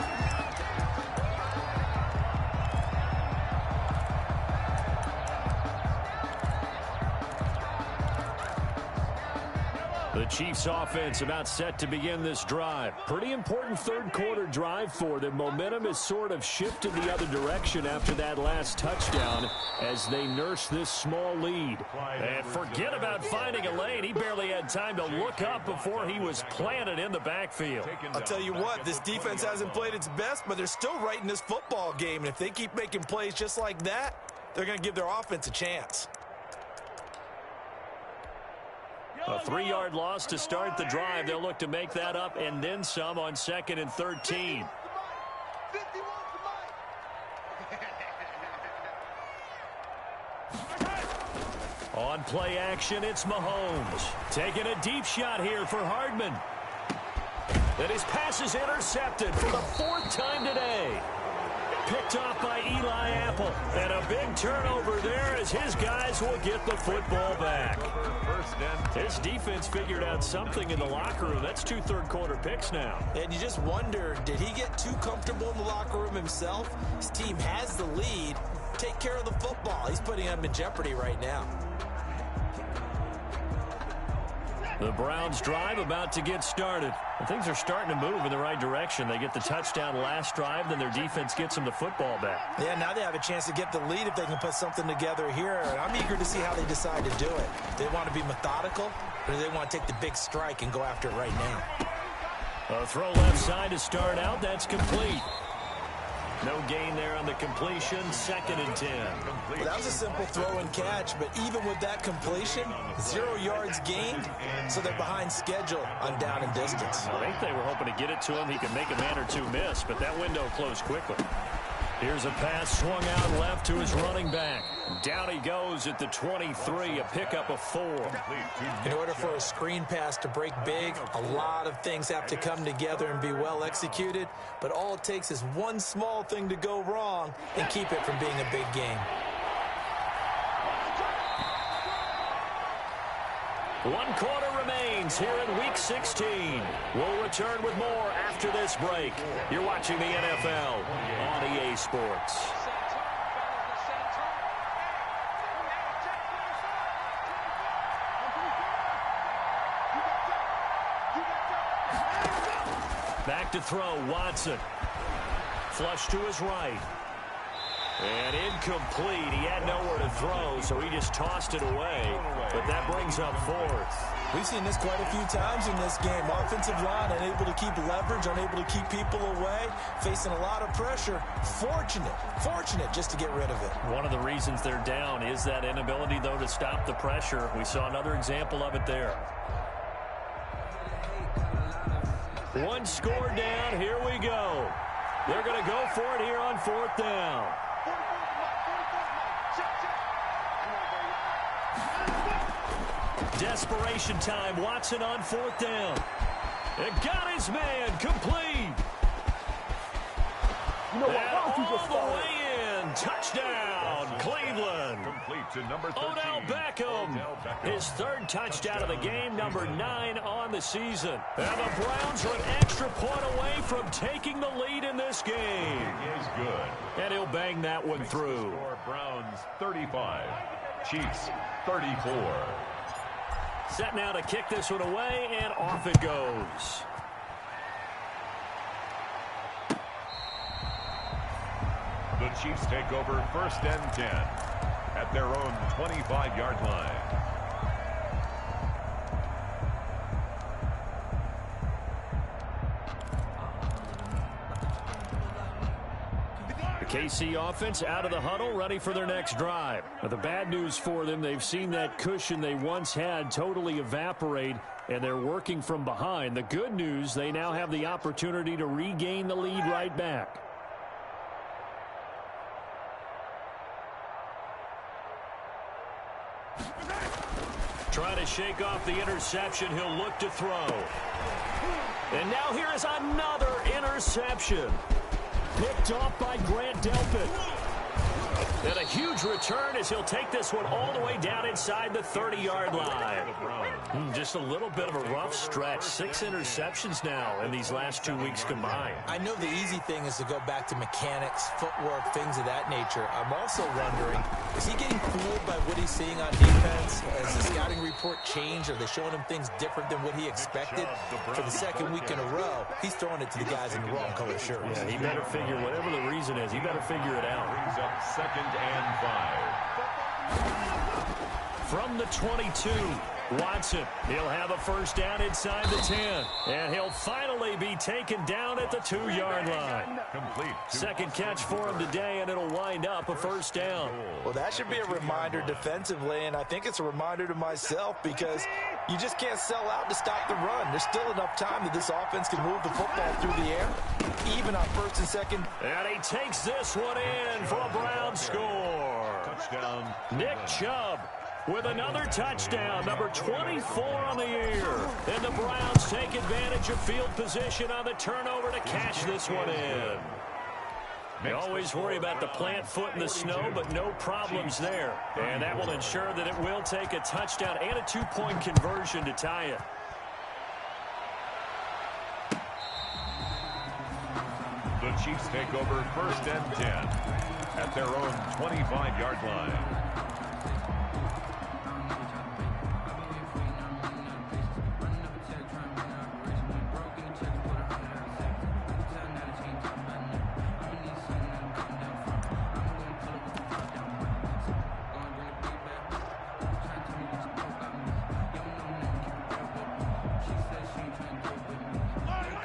B: The Chiefs offense about set to begin this drive. Pretty important third-quarter drive for them. Momentum has sort of shifted the other direction after that last touchdown as they nurse this small lead. And forget about finding a lane. He barely had time to look up before he was planted in the backfield.
D: I'll tell you what, this defense hasn't played its best, but they're still right in this football game. And if they keep making plays just like that, they're going to give their offense a chance.
B: A 3-yard loss to start the drive. They'll look to make that up and then some on 2nd and 13. On play action, it's Mahomes. Taking a deep shot here for Hardman. And his pass is intercepted for the 4th time today. Picked off by Eli Apple. And a big turnover there as his guys will get the football back. His defense figured out something in the locker room. That's 2 third-quarter picks now.
D: And you just wonder, did he get too comfortable in the locker room himself? His team has the lead. Take care of the football. He's putting them in jeopardy right now.
B: The Browns drive about to get started. And things are starting to move in the right direction. They get the touchdown last drive, then their defense gets them the football back.
D: Yeah, now they have a chance to get the lead if they can put something together here. And I'm eager to see how they decide to do it. Do they want to be methodical, or do they want to take the big strike and go after it right now?
B: A throw left side to start out. That's complete. No gain there on the completion. 2nd and 10.
D: Well, that was a simple throw and catch, but even with that completion, 0 yards gained, so they're behind schedule on down and distance.
B: I think they were hoping to get it to him. He could make a man or two miss, but that window closed quickly. Here's a pass swung out left to his running back. Down he goes at the 23, a pickup of 4.
D: In order for a screen pass to break big, a lot of things have to come together and be well executed, but all it takes is one small thing to go wrong and keep it from being a big game.
B: 1 quarter remains here in Week 16. We'll return with more after this break. You're watching the NFL on EA Sports. Back to throw, Watson. Flush to his right. And incomplete. He had nowhere to throw, so he just tossed it away. But that brings up 4th.
D: We've seen this quite a few times in this game. Offensive line unable to keep leverage, unable to keep people away, facing a lot of pressure. Fortunate just to get rid of it.
B: One of the reasons they're down is that inability, though, to stop the pressure. We saw another example of it there. 1 score down. Here we go. They're going to go for it here on 4th down. Desperation time. Watson on 4th down. It got his man complete.
E: You know what? Why don't you
B: And
E: just
B: all the way in. Touchdown, Cleveland.
C: Complete to number 13.
B: Odell Beckham. His 3rd touchdown of the game, number 9 on the season. And the Browns are an extra point away from taking the lead in this game.
C: Is good.
B: And he'll bang that one through.
C: Score Browns 35. Chiefs 34.
B: Set now to kick this one away, and off it goes.
C: The Chiefs take over 1st and 10 at their own 25-yard line.
B: The KC offense out of the huddle, ready for their next drive. Now, the bad news for them, they've seen that cushion they once had totally evaporate, and they're working from behind. The good news, they now have the opportunity to regain the lead right back. Trying to shake off the interception. He'll look to throw. And now here is another interception.
F: Picked off by Grant Delpit.
B: And a huge return as he'll take this one all the way down inside the 30-yard line. Just a little bit of a rough stretch. 6 interceptions now in these last 2 weeks combined.
D: I know the easy thing is to go back to mechanics, footwork, things of that nature. I'm also wondering, is he getting fooled by what he's seeing on defense? Has the scouting report changed? Are they showing him things different than what he expected? For the second week in a row, he's throwing it to the guys in the wrong color shirts.
B: Yeah, he better figure, whatever the reason is, he better figure it out.
C: Brings up 2nd and 5.
B: From the 22, Watson. He'll have a first down inside the 10. And he'll finally be taken down at the 2-yard line.
C: Complete.
B: Second catch for him today, and it'll wind up a first down.
D: Well, that should be a reminder defensively, and I think it's a reminder to myself because you just can't sell out to stop the run. There's still enough time that this offense can move the football through the air, even on 1st and 2nd.
B: And he takes this one in for a Brown score.
C: Touchdown.
B: Nick Chubb with another touchdown, number 24 on the year. And the Browns take advantage of field position on the turnover to cash this one in. They always worry about the plant foot in the snow, but no problems there. And that will ensure that it will take a touchdown and a 2-point conversion to tie it.
C: The Chiefs take over 1st and 10 at their own 25-yard line.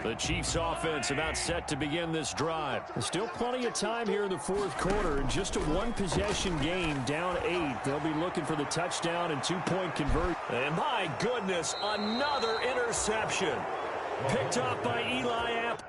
B: The Chiefs offense about set to begin this drive.
F: There's still plenty of time here in the 4th quarter. Just a 1-possession game, down 8. They'll be looking for the touchdown and 2-point conversion.
B: And my goodness, another interception. Picked up by Eli Apple.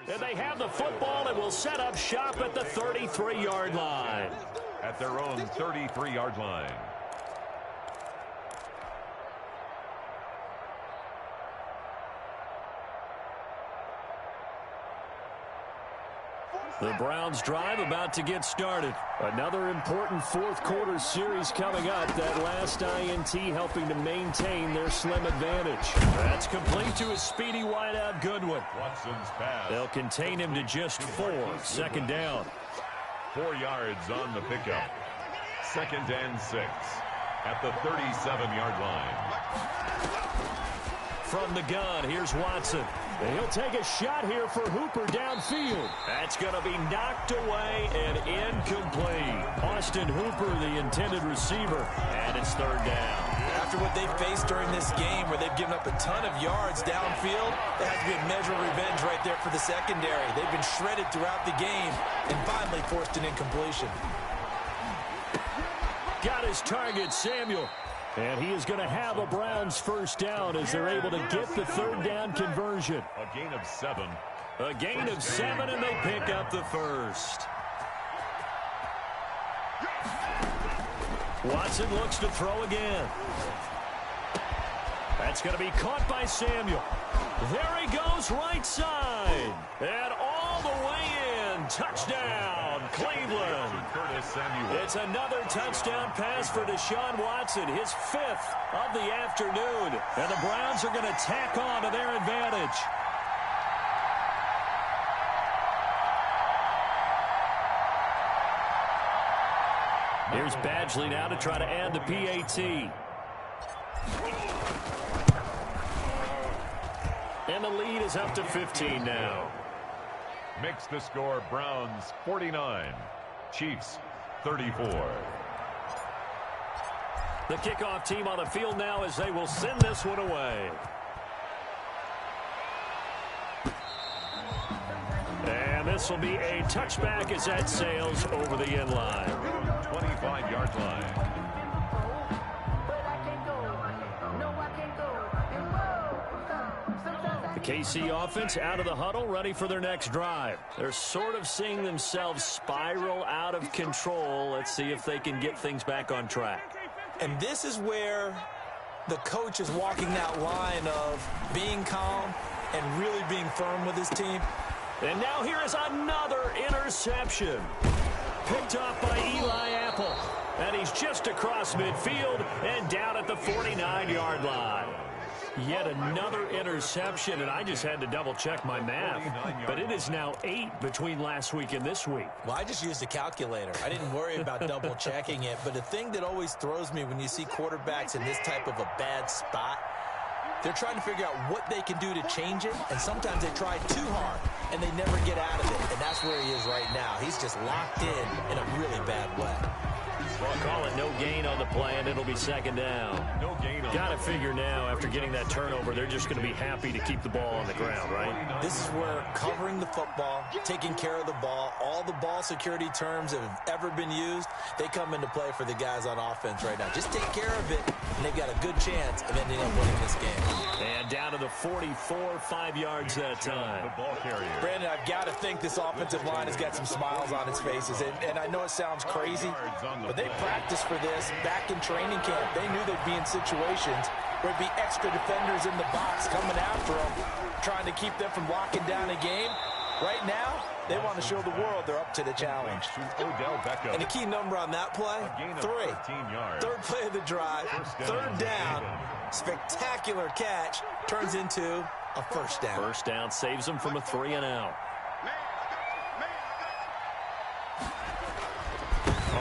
B: And they have the football and will set up shop at the 33-yard line.
C: At their own 33-yard line.
B: The Browns drive about to get started.
F: Another important 4th quarter series coming up. That last INT helping to maintain their slim advantage.
B: That's complete to a speedy wideout Goodwin.
C: Watson's pass.
B: They'll contain him to just 4. 2nd down.
C: 4 yards on the pickup. 2nd and 6 at the 37-yard line.
B: from the gun. Here's Watson.
F: And he'll take a shot here for Hooper downfield.
B: That's going to be knocked away and incomplete. Austin Hooper, the intended receiver, and it's third down.
D: After what they've faced during this game where they've given up a ton of yards downfield, there has to be a measure of revenge right there for the secondary. They've been shredded throughout the game and finally forced an incompletion.
B: Got his target, Samuel.
F: And he is going to have a Browns first down as they're able to get the third down conversion.
C: A gain of 7.
B: A gain of 7, and they pick up the first. Watson looks to throw again. That's going to be caught by Samuel. There he goes, right side. And all the way in. Touchdown, Cleveland. It's another touchdown pass for Deshaun Watson, his 5th of the afternoon. And the Browns are going to tack on to their advantage. Here's Badgley now to try to add the PAT. And the lead is up to 15 now.
C: Makes the score Browns 49, Chiefs 34.
B: The kickoff team on the field now as they will send this one away. And this will be a touchback as that sails over the end line.
C: 25-yard line.
B: The KC offense out of the huddle, ready for their next drive. They're sort of seeing themselves spiral out of control. Let's see if they can get things back on track.
D: And this is where the coach is walking that line of being calm and really being firm with his team.
B: And now here is another interception. Picked off by Eli Apple. And he's just across midfield and down at the 49-yard line. Yet another interception, and I just had to double-check my math. But it is now 8 between last week and this week.
D: Well, I just used a calculator. I didn't worry about double-checking it. But the thing that always throws me when you see quarterbacks in this type of a bad spot, they're trying to figure out what they can do to change it, and sometimes they try too hard, and they never get out of it. And that's where he is right now. He's just locked in a really bad way.
B: Well, call it no gain on the play, and it'll be second down.
C: No gain on
B: Got to figure now, after getting that turnover, they're just going to be happy to keep the ball on the ground, right?
D: This is where covering the football, taking care of the ball, all the ball security terms that have ever been used, they come into play for the guys on offense right now. Just take care of it, and they've got a good chance of ending up winning this game.
B: And down to the 44, 5 yards that time.
C: the ball carrier.
D: Brandon, I've got to think this offensive line has got some smiles on its faces. And I know it sounds crazy, but they practiced for this back in training camp. They knew they'd be in situations where there'd be extra defenders in the box coming after them, trying to keep them from locking down a game. Right now, they want to show the world they're up to the challenge. And the key number on that play, 3. Third play of the drive, third down, spectacular catch, turns into a first down.
B: First down saves them from a 3-and-out.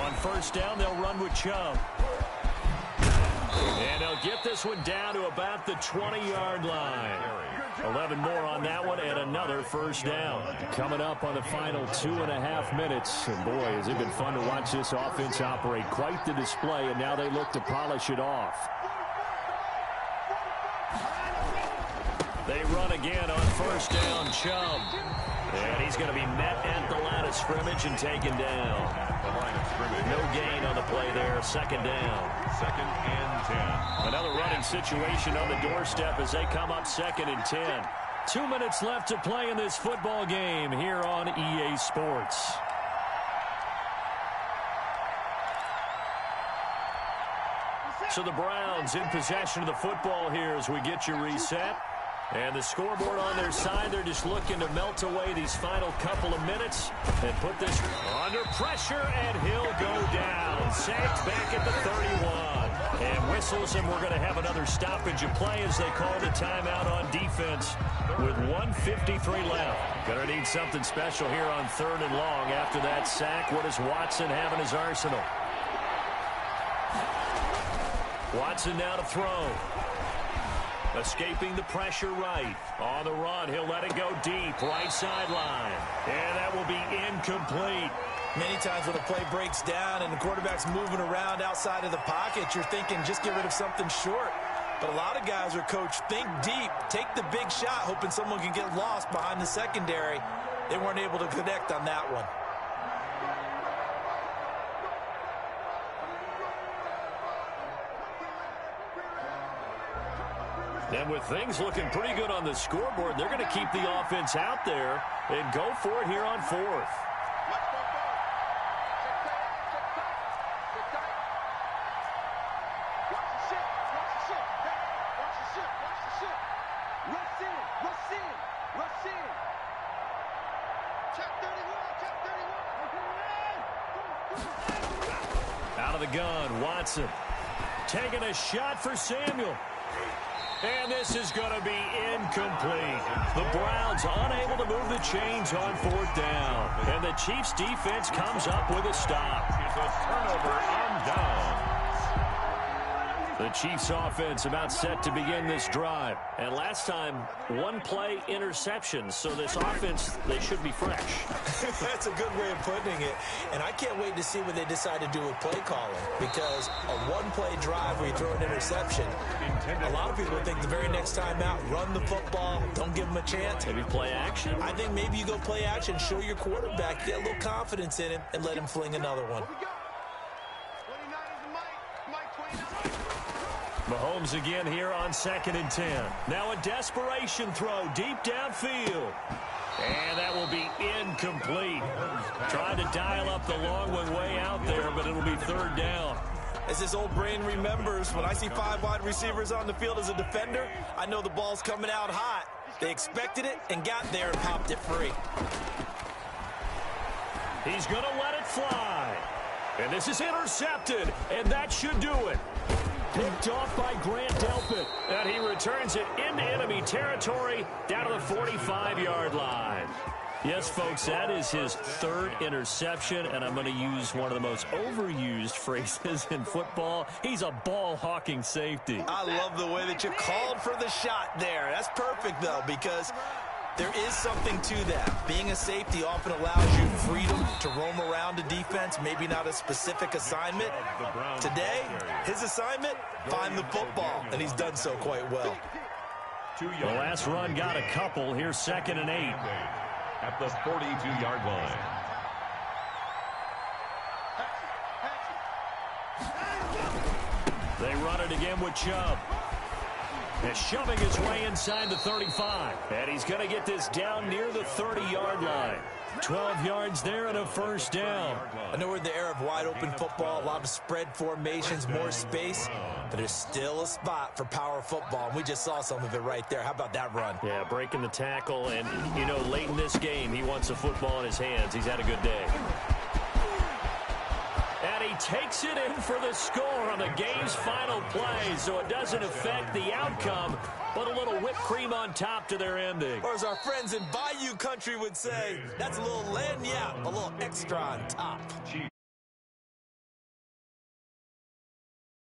B: On first down, they'll run with Chubb. And they'll get this one down to about the 20-yard line. 11 more on that one and another first down. Coming up on the final 2.5 minutes. And boy, has it been fun to watch this offense operate. Quite the display, and now they look to polish it off. They run again on first down, Chubb. And he's going to be met at the line of scrimmage and taken down. No gain on the play there. Second down.
C: 2nd and 10.
B: Another running situation on the doorstep as they come up 2nd and 10. 2 minutes left to play in this football game here on EA Sports. So the Browns in possession of the football here as we get you reset. And the scoreboard on their side, they're just looking to melt away these final couple of minutes and put this under pressure, and he'll go down. Sacked back at the 31. And whistles, and we're going to have another stoppage of play as they call the timeout on defense with 1:53 left. Going to need something special here on 3rd and long after that sack. What does Watson have in his arsenal? Watson now to throw. Escaping the pressure right. On the run, he'll let it go deep. Right sideline. And that will be incomplete.
D: Many times when a play breaks down and the quarterback's moving around outside of the pocket, you're thinking just get rid of something short. But a lot of guys are coached, think deep, take the big shot, hoping someone can get lost behind the secondary. They weren't able to connect on that one.
B: And with things looking pretty good on the scoreboard, they're going to keep the offense out there and go for it here on fourth. Out of the gun, Watson. Taking a shot for Samuel. And this is going to be incomplete. The Browns unable to move the chains on fourth down. And the Chiefs defense comes up with a stop.
C: It's a turnover on down.
B: The Chiefs offense about set to begin this drive. And last time, one play interception. So this offense, they should be fresh.
D: That's a good way of putting it. And I can't wait to see what they decide to do with play calling. Because a one-play drive where you throw an interception, a lot of people think the very next time out, run the football, don't give them a chance.
B: Maybe play action?
D: I think maybe you go play action, show your quarterback, get a little confidence in him, and let him fling another one.
B: Mahomes again here on 2nd and 10. Now a desperation throw deep downfield. And that will be incomplete. Trying to dial up the long one way out there, but it'll be third down.
D: As his old brain remembers, when I see 5 wide receivers on the field as a defender, I know the ball's coming out hot. They expected it and got there and popped it free.
B: He's going to let it fly. And this is intercepted, and that should do it. Picked off by Grant Delpit. And he returns it into enemy territory down to the 45-yard line. Yes, folks, that is his third interception, and I'm going to use one of the most overused phrases in football. He's a ball-hawking safety.
D: I love the way that you called for the shot there. That's perfect, though, because there is something to that. Being a safety often allows you freedom to roam around the defense, maybe not a specific assignment. Today, his assignment, find the football, and he's done so quite well.
B: The last run got a couple. Here's 2nd and 8.
C: At the 42-yard line.
B: They run it again with Chubb. And shoving his way inside the 35. And he's going to get this down near the 30-yard line. 12 yards there and a first down.
D: I know we're in the era of wide-open football, a lot of spread formations, more space, but there's still a spot for power football, and we just saw some of it right there. How about that run?
B: Yeah, breaking the tackle, and, you know, late in this game, he wants the football in his hands. He's had a good day. And he takes it in for the score on the game's final play, so it doesn't affect the outcome, but a little whipped cream on top to their ending.
D: Or as our friends in Bayou Country would say, that's a little lagniappe, a little extra on top.